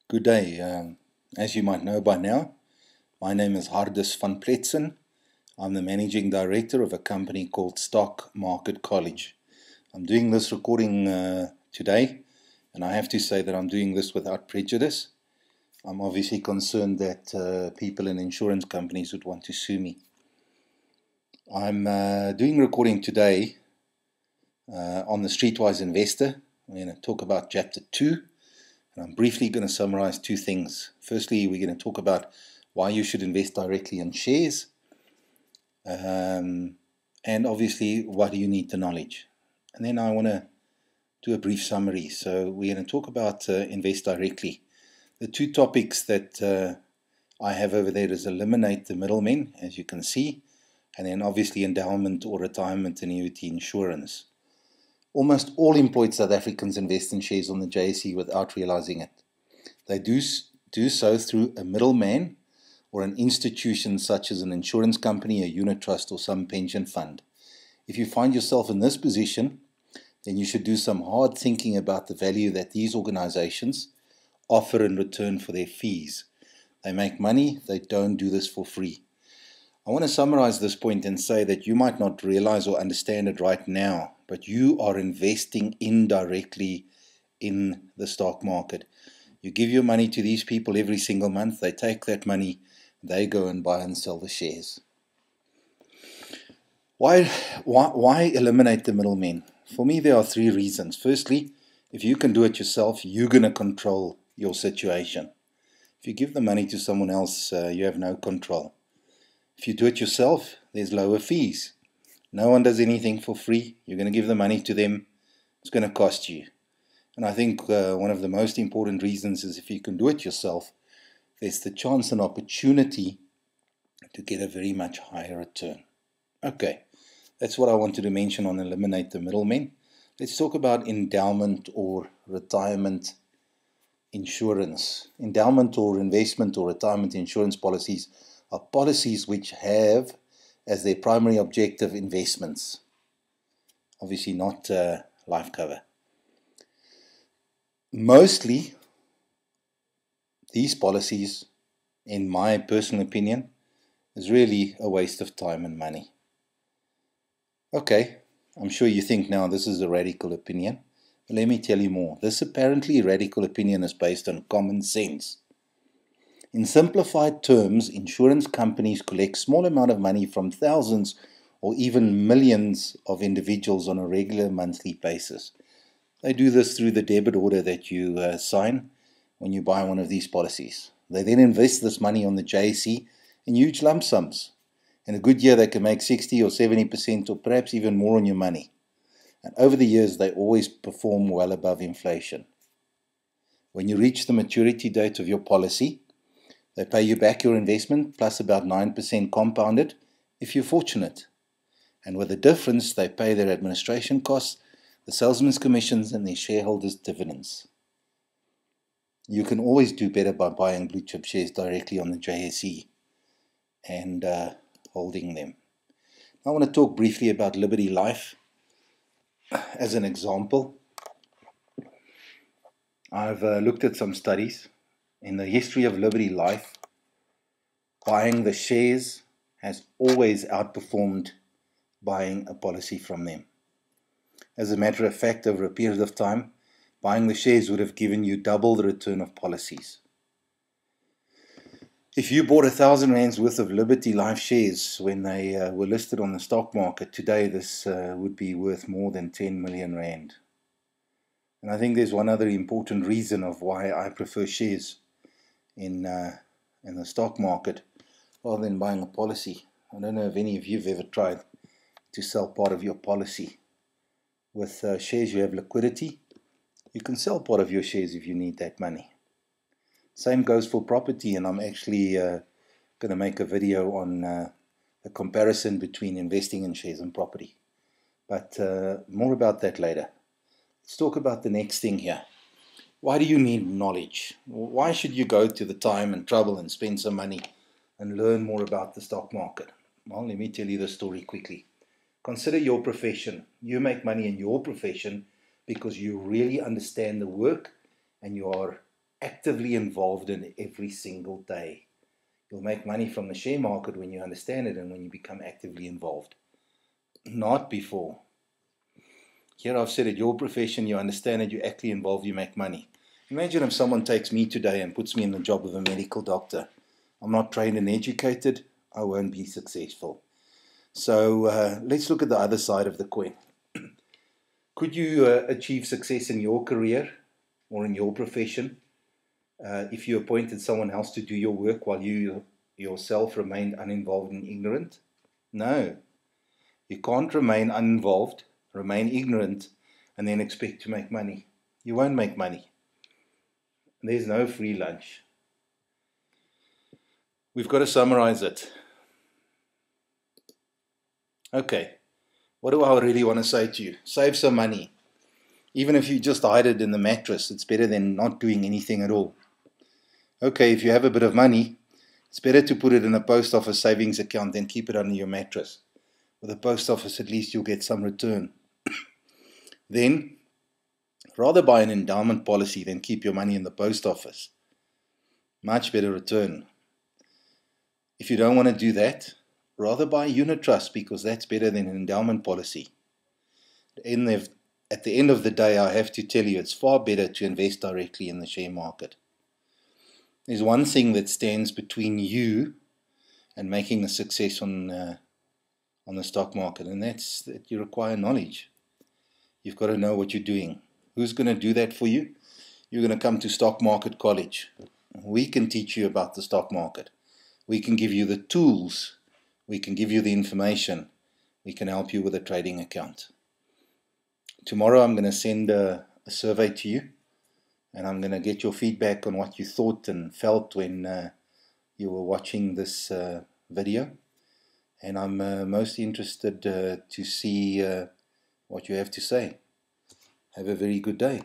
Good day. As you might know by now, my name is Hardus van Pletsen. I'm the managing director of a company called Stock Market College. I'm doing this recording today, and I have to say that I'm doing this without prejudice. I'm obviously concerned that people in insurance companies would want to sue me. I'm doing recording today on the Streetwise Investor. We're going to talk about Chapter 2. And I'm briefly going to summarize two things. Firstly, we're going to talk about why you should invest directly in shares. And obviously, why do you need the knowledge? And then I want to do a brief summary. So we're going to talk about invest directly. The two topics that I have over there is eliminate the middlemen, as you can see, and then obviously endowment or retirement annuity insurance. Almost all employed South Africans invest in shares on the JSE without realizing it. They do so through a middleman or an institution such as an insurance company, a unit trust, or some pension fund. If you find yourself in this position, then you should do some hard thinking about the value that these organizations offer in return for their fees. They make money, they don't do this for free. I want to summarize this point and say that you might not realize or understand it right now, but you are investing indirectly in the stock market. You give your money to these people every single month. They take that money, they go and buy and sell the shares. Why eliminate the middlemen? For me, there are three reasons. Firstly, if you can do it yourself, you're going to control your situation. If you give the money to someone else, you have no control. If you do it yourself, there's lower fees. No one does anything for free. You're going to give the money to them. It's going to cost you. And I think one of the most important reasons is if you can do it yourself, there's the chance and opportunity to get a very much higher return. Okay, that's what I wanted to mention on eliminate the middlemen. Let's talk about endowment or retirement insurance. Endowment or investment or retirement insurance policies are policies which have as their primary objective investments. Obviously not life cover. Mostly, these policies, in my personal opinion, is really a waste of time and money. Okay, I'm sure you think now this is a radical opinion, but let me tell you more. This apparently radical opinion is based on common sense. In simplified terms, insurance companies collect small amount of money from thousands or even millions of individuals on a regular monthly basis. They do this through the debit order that you sign when you buy one of these policies. They then invest this money on the JSE in huge lump sums. In a good year, they can make 60 or 70% or perhaps even more on your money. And over the years, they always perform well above inflation. When you reach the maturity date of your policy, they pay you back your investment plus about 9% compounded if you're fortunate. And with the difference, they pay their administration costs, the salesman's commissions, and their shareholders' dividends. You can always do better by buying blue chip shares directly on the JSE and holding them. I want to talk briefly about Liberty Life as an example. I've looked at some studies. In the history of Liberty Life, buying the shares has always outperformed buying a policy from them. As a matter of fact, over a period of time, buying the shares would have given you double the return of policies. If you bought 1,000 rands worth of Liberty Life shares when they were listed on the stock market, today this would be worth more than 10 million rand. And I think there's one other important reason of why I prefer shares in the stock market rather than buying a policy. I don't know if any of you have ever tried to sell part of your policy. With shares you have liquidity. You can sell part of your shares if you need that money. Same goes for property, and I'm actually going to make a video on the comparison between investing in shares and property. But more about that later. Let's talk about the next thing here. Why do you need knowledge? Why should you go to the time and trouble and spend some money and learn more about the stock market? Well, let me tell you the story quickly. Consider your profession. You make money in your profession because you really understand the work and you are actively involved in every single day. You'll make money from the share market when you understand it and when you become actively involved. Not before. Here I've said it, your profession, you understand it, you're actively involved, you make money. Imagine if someone takes me today and puts me in the job of a medical doctor. I'm not trained and educated, I won't be successful. So let's look at the other side of the coin. Could you achieve success in your career or in your profession if you appointed someone else to do your work while you yourself remained uninvolved and ignorant? No. You can't remain uninvolved, remain ignorant, and then expect to make money. You won't make money. There's no free lunch. We've got to summarize it. Okay, what do I really want to say to you? Save some money. Even if you just hide it in the mattress, it's better than not doing anything at all. Okay, if you have a bit of money, it's better to put it in a post office savings account than keep it under your mattress. With a post office, at least you'll get some return. Then, rather buy an endowment policy than keep your money in the post office. Much better return. If you don't want to do that, rather buy a unit trust because that's better than an endowment policy. At the end of the day, I have to tell you, it's far better to invest directly in the share market. There's one thing that stands between you and making a success on the stock market, and that's that you require knowledge. You've got to know what you're doing. Who's going to do that for you? You're going to come to Stock Market College. We can teach you about the stock market. We can give you the tools. We can give you the information. We can help you with a trading account. Tomorrow I'm going to send a survey to you, and I'm going to get your feedback on what you thought and felt when you were watching this video. And I'm most interested to see what you have to say. Have a very good day.